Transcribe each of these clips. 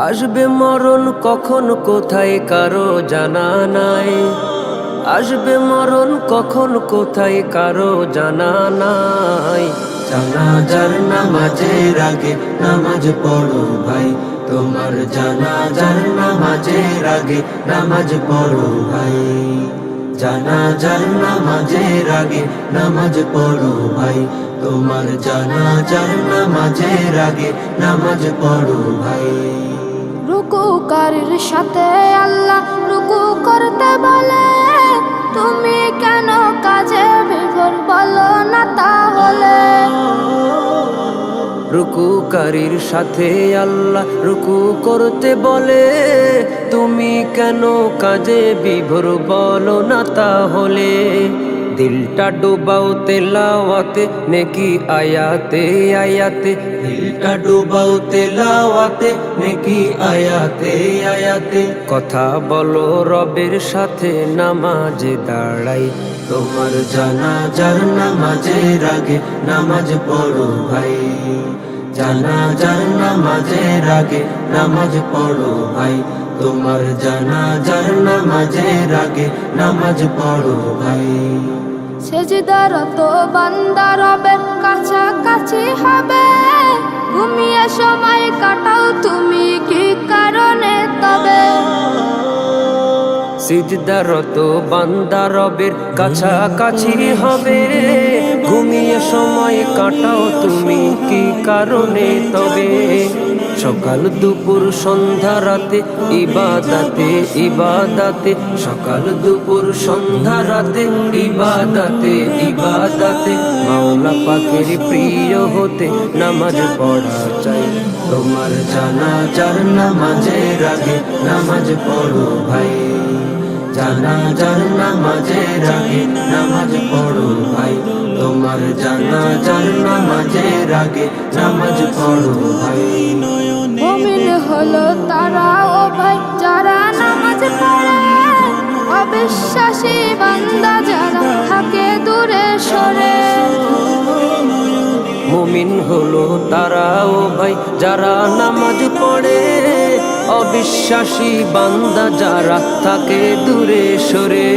আসবে মরণ কখন কোথায় কারো জানা নাই, আসবে মরণ কখন কোথায় কারো জানা নাই। জানাজার নামাজের আগে নামাজ পড়ো ভাই, তোমার জানাজার নামাজের আগে নামাজ পড়ো ভাই। জানাজার নামাজের আগে নামাজ পড়ো ভাই, তোমার জানাজার নামাজের আগে নামাজ পড়ো ভাই। রুকুকারীর সাথে আল্লাহ রুকু করতে বলে, তুমি কেন কাজে বিভোর বলো না তাহলে। রুকুকারীর সাথে আল্লাহ রুকু করতে বলে, তুমি কেন কাজে বিভোর বলো না তাহলে। দিলটা ডুবাও তেলাওয়াতে নেকি আয়াতে আয়াতে, দিলটা ডুবাও তেলাওয়াতে নেকি আয়াতে আয়াতে। কথা বলো রবের সাথে নামাজে দাঁড়াই। তোমার জানাজার নামাজের আগে নামাজ পড়ো ভাই, জানাজার নামাজের আগে নামাজ পড়ো ভাই। তোমার জানাজার নামাজের আগে নামাজ পড়ো ভাই। সেজদারত বান্দা রবের কাছাকাছি হবে, ঘুমিয়ে সময় কাটাও তুমি কি কারণে তবে। সিজদারত বান্দা রবের কাছাকাছি হবে, ঘুমিয়ে সময় কাটাও তুমি কি কারণে তবে। সকাল দুপুর সন্ধ্যা রাতে ইবাদাতে ইবাদাতে, সকাল দুপুর সন্ধ্যা রাতে ইবাদাতে ইবাদাতে। মাওলা পাকের প্রিয় হতে নামাজ পড়া চাই। তোমার জানাজার নামাজের আগে নামাজ পড়ো ভাই, জানাজার নামাজের আগে নামাজ পড়ো ভাই। তোমার জানাজার নামাজের আগে নামাজ পড়ো ভাই। মুমিন হলো তারা ও ভাই যারা নামাজ পড়ে, অবিশ্বাসী বান্দা যারা থাকে দূরে সরে। মুমিন হলো তারা ও ভাই যারা নামাজ পড়ে, অবিশ্বাসী বান্দা যারা থাকে দূরে সরে।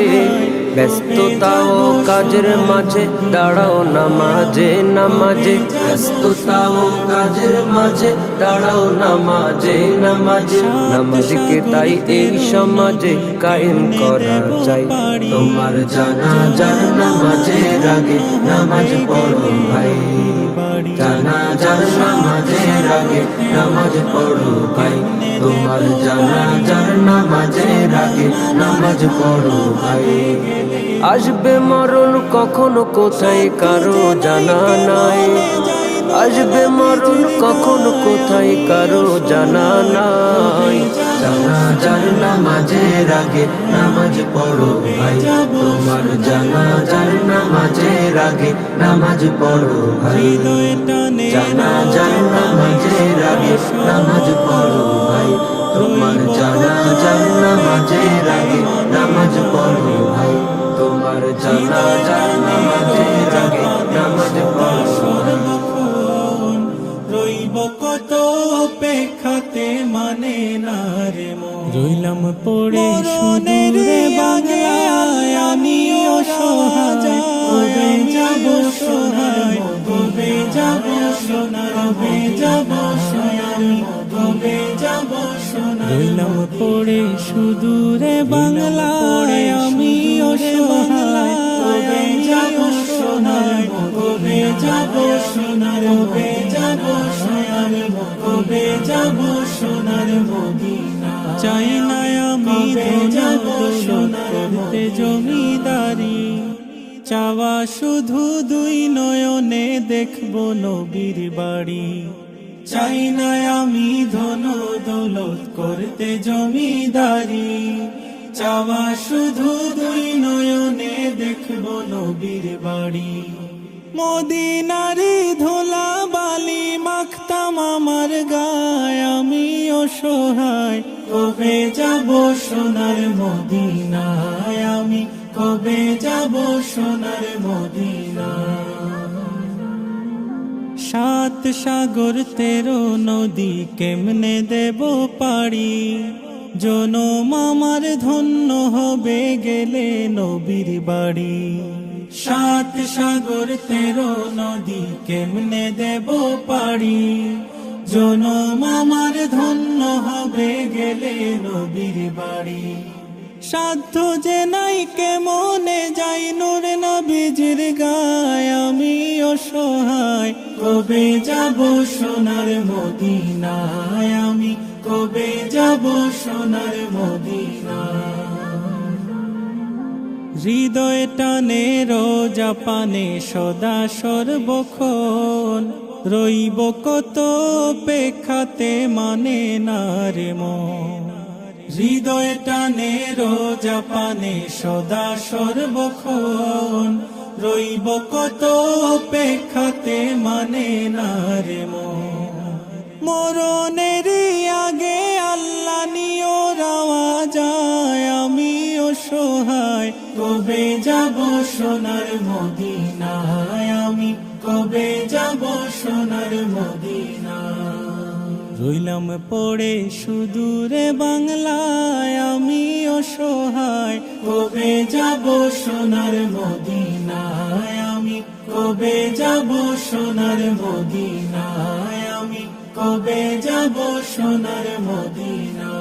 ব্যস্ততা ও কাজের মাঝে দাঁড়াও নামাজে নামাজে, ব্যস্ততা ও কাজের মাঝে দাঁড়াও নামাজে নামাজে। নামাজকে তাই এই সমাজে কায়েম করা চাই। তোমার জানাজার নামাজের আগে নামাজ পড়ো ভাই, জানাজার নামাজের আগে নামাজ পড়ো ভাই। তোমার জানাজার নামাজের আগে নামাজ পড়ো ভাই। আসবে মরণ কখন কোথায় কারো জানা নাই, আসবে মরণ কখন কোথায় কারো জানা নাই। জানাজার নামাজের আগে নামাজ পড়ো ভাই, তোমার জানাজার নামাজের আগে নামাজ পড়ো ভাই। জানাজার নামাজের আগে নামাজ পড়ো ভাই, তোমার জানাজার নামাজের আগে নামাজ পড়ো ভাই। তোমার জানাজার নামাজের আগে নামাজ পড়ো ভাই। রইব কত অপেক্ষাতে মানে না রে মন, রইলাম পড়ে সুদূরে বাংলায় আমিও সহায়। কবে যাব সোনার কবে যাব সোনার কবে যাব সোনার কবে যাব সোনার। রইলাম পড়ে সুদূরে বাংলায় আমিও সহায়। কবে যাব সোনার কবে যাব সোনার কবে যাব সোনার কবে যাব সোনার মদিনা। চাই না আমি যাব সোনার করতে জমিদারি, চাওয়া শুধু দুই নয়নে দেখবো নবীর বাড়ি। চাই না আমি ধন দৌলত করতে জমিদারি, চাওয়া শুধু দুই নয়নে দেখবো নবীর বাড়ি। মদিনারি অসহায় কবে যাব সোনার মদিনায় আমি কবে যাব সোনার মদিনায় সাত সাগর 13 নদী কেমনে দেব পাড়ি জনম আমার ধন্য হবে গেলে নবীর বাড়ি সাত সাগর 13 নদী কেমনে দেব পাড়ি জনম আমার ধন্য হবে গেলে নবীর বাড়ি সাধ্য যে নাই কেমনে যাই নূর নবীজির গায় আমি অসহায় কবে যাব সোনার মদিনায় আমি কবে যাব সোনার মদিনায় হৃদয় টানে রোজা পানে সদা সর্বক্ষণ রইব কত অপেক্ষাতে মানে না রে মন হৃদয় টানে রোজা পানে সদা সর্বক্ষণ রইব কত অপেক্ষাতে মানে না রে মন মরণের আগে আল্লাহ নিও রাওয়া যায় আমি অসহায় কবে যাব সোনার মদিনায় আমি কবে যাব সোনার মদিনায় রইলাম পড়ে সুদূরে বাংলায় আমি অসহায় কবে যাব সোনার মদিনায় আমি কবে যাব সোনার মদিনায় আমি কবে যাব সোনার মদিনায়